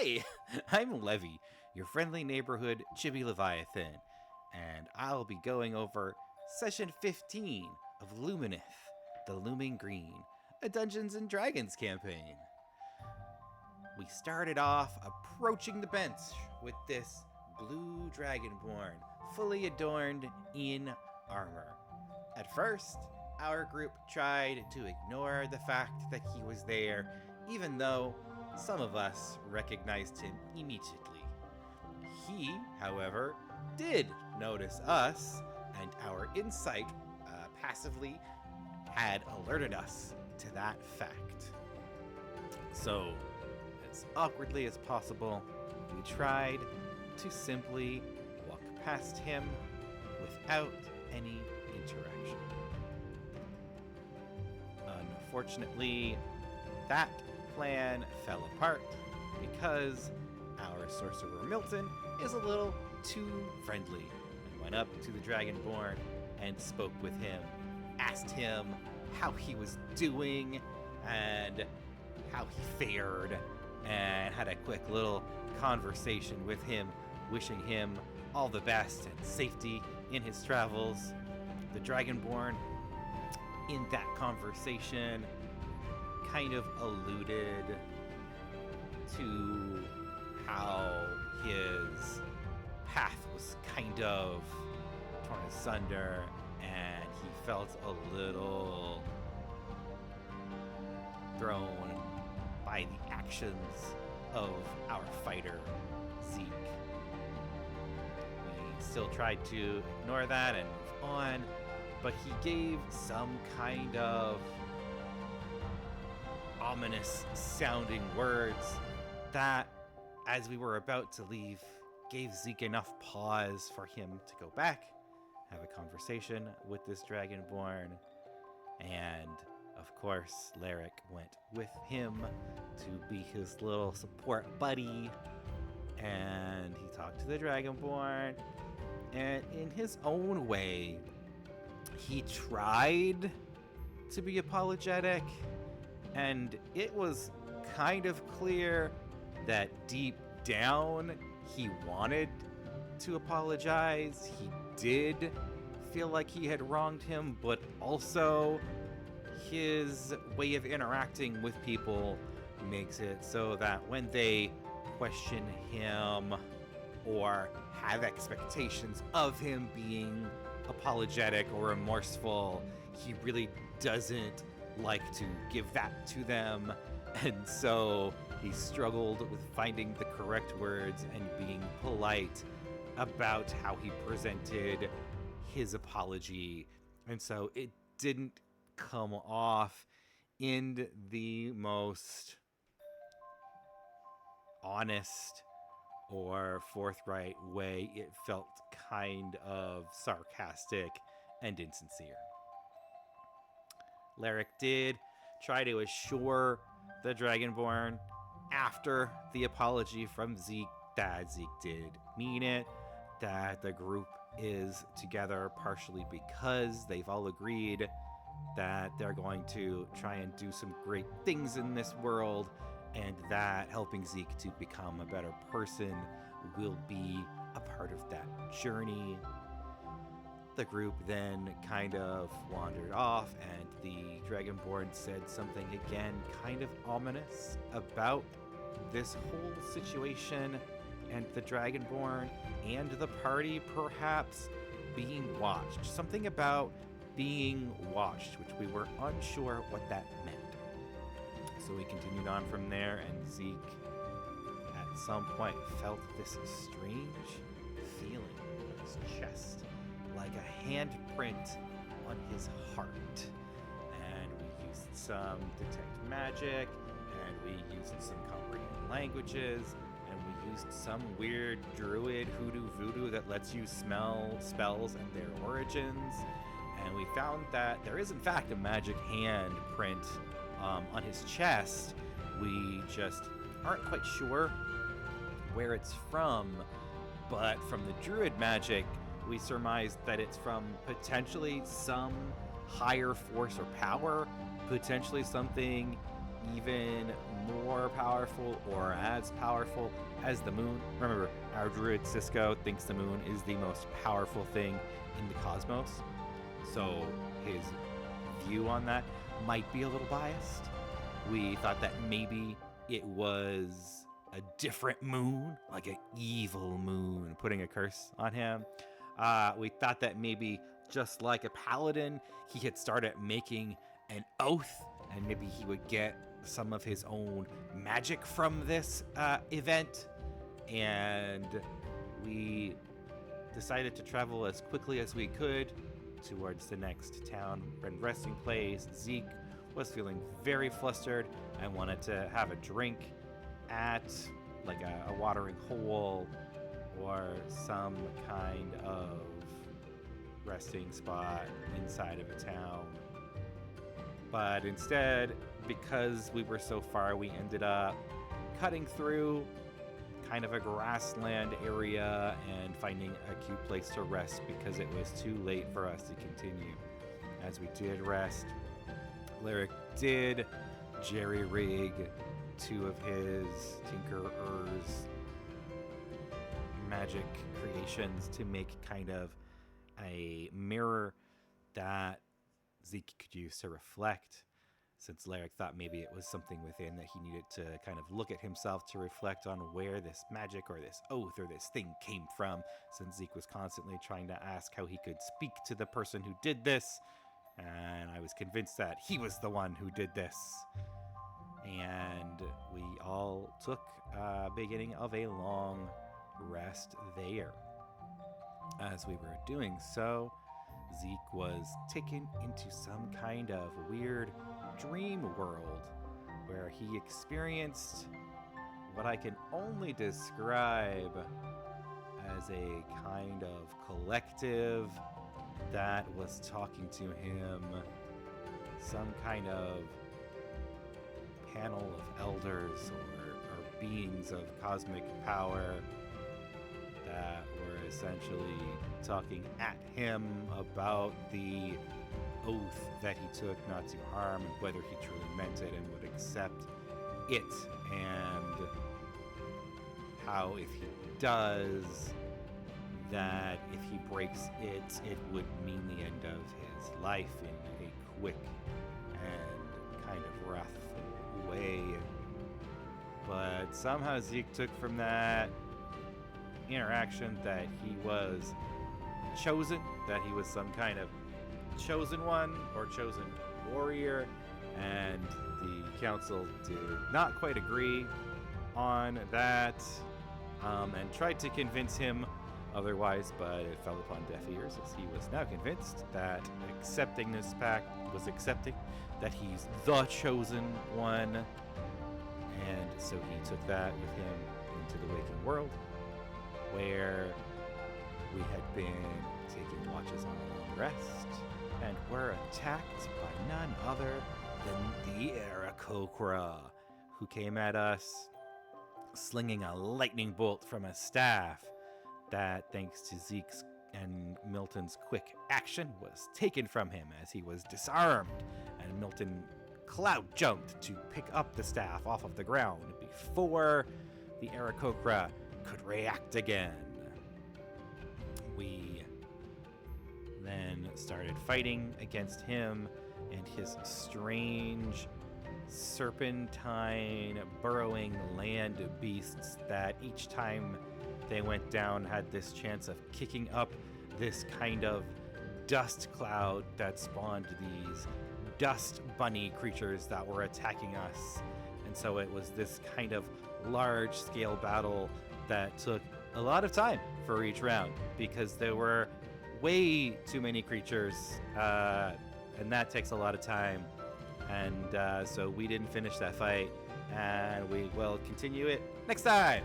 Hi, I'm Levy, your friendly neighborhood Chibi Leviathan, and I'll be going over Session 15 of Lumineth the Looming Green, a Dungeons and Dragons campaign. We started off approaching the bench with this blue dragonborn, fully adorned in armor. At first, our group tried to ignore the fact that he was there, even though some of us recognized him immediately. He, however, did notice us, and our insight passively had alerted us to that fact. So, as awkwardly as possible, we tried to simply walk past him without any interaction. Unfortunately, that plan fell apart because our sorcerer Milton is a little too friendly and went up to the Dragonborn and spoke with him, asked him how he was doing and how he fared, and had a quick little conversation with him, wishing him all the best and safety in his travels. The Dragonborn, in that conversation, kind of alluded to how his path was kind of torn asunder, and he felt a little thrown by the actions of our fighter, Zeke. We still tried to ignore that and move on, but he gave some kind of ominous sounding words that, as we were about to leave, gave Zeke enough pause for him to go back, have a conversation with this Dragonborn, and of course, Lyric went with him to be his little support buddy, and he talked to the Dragonborn, and in his own way, he tried to be apologetic, and it was kind of clear that deep down he wanted to apologize. He did feel like he had wronged him, but also his way of interacting with people makes it so that when they question him or have expectations of him being apologetic or remorseful, he really doesn't like to give that to them, and so he struggled with finding the correct words and being polite about how he presented his apology, and so it didn't come off in the most honest or forthright way. It felt kind of sarcastic and insincere. Lyric did try to assure the Dragonborn after the apology from Zeke that Zeke did mean it, that the group is together partially because they've all agreed that they're going to try and do some great things in this world, and that helping Zeke to become a better person will be a part of that journey. The group then kind of wandered off, and the Dragonborn said something again kind of ominous about this whole situation and the Dragonborn and the party perhaps being watched. Something about being watched, which we were unsure what that meant. So we continued on from there, and Zeke at some point felt this strange feeling in his chest, like a handprint on his heart. And we used some detect magic, and we used some comprehend languages, and we used some weird druid hoodoo voodoo that lets you smell spells and their origins. And we found that there is in fact a magic handprint on his chest. We just aren't quite sure where it's from, but from the druid magic, we surmised that it's from potentially some higher force or power, potentially something even more powerful or as powerful as the moon. Remember, our druid Cisco thinks the moon is the most powerful thing in the cosmos. So his view on that might be a little biased. We thought that maybe it was a different moon, like an evil moon, putting a curse on him. We thought that maybe, just like a paladin, he had started making an oath, and maybe he would get some of his own magic from this event. And we decided to travel as quickly as we could towards the next town and resting place. Zeke was feeling very flustered and wanted to have a drink at like a watering hole or some kind of resting spot inside of a town. But instead, because we were so far, we ended up cutting through kind of a grassland area and finding a cute place to rest because it was too late for us to continue. As we did rest, Lyric did jerry-rig two of his Tinkerer's magic creations to make kind of a mirror that Zeke could use to reflect, since Lyric thought maybe it was something within that he needed to kind of look at himself to reflect on where this magic or this oath or this thing came from, since Zeke was constantly trying to ask how he could speak to the person who did this, and I was convinced that he was the one who did this. And we all took a beginning of a long rest there. As we were doing so, Zeke was taken into some kind of weird dream world where he experienced what I can only describe as a kind of collective that was talking to him, some kind of panel of elders or beings of cosmic power that were essentially talking at him about the oath that he took not to harm and whether he truly meant it and would accept it, and how if he does, that if he breaks it, it would mean the end of his life in a quick and kind of wrathful way. But somehow Zeke took from that interaction that he was chosen, that he was some kind of chosen one or chosen warrior, and the council did not quite agree on that, and tried to convince him otherwise, but it fell upon deaf ears, as he was now convinced that accepting this pact was accepting that he's the chosen one, and so he took that with him into the waking world, where we had been taking watches on a long rest and were attacked by none other than the Aarakocra, who came at us slinging a lightning bolt from a staff that, thanks to Zeke's and Milton's quick action, was taken from him as he was disarmed, and Milton cloud jumped to pick up the staff off of the ground before the Aarakocra could react again. We then started fighting against him and his strange serpentine burrowing land beasts that each time they went down had this chance of kicking up this kind of dust cloud that spawned these dust bunny creatures that were attacking us. And so it was this kind of large scale battle that took a lot of time for each round because there were way too many creatures, and that takes a lot of time. And so we didn't finish that fight, and we will continue it next time.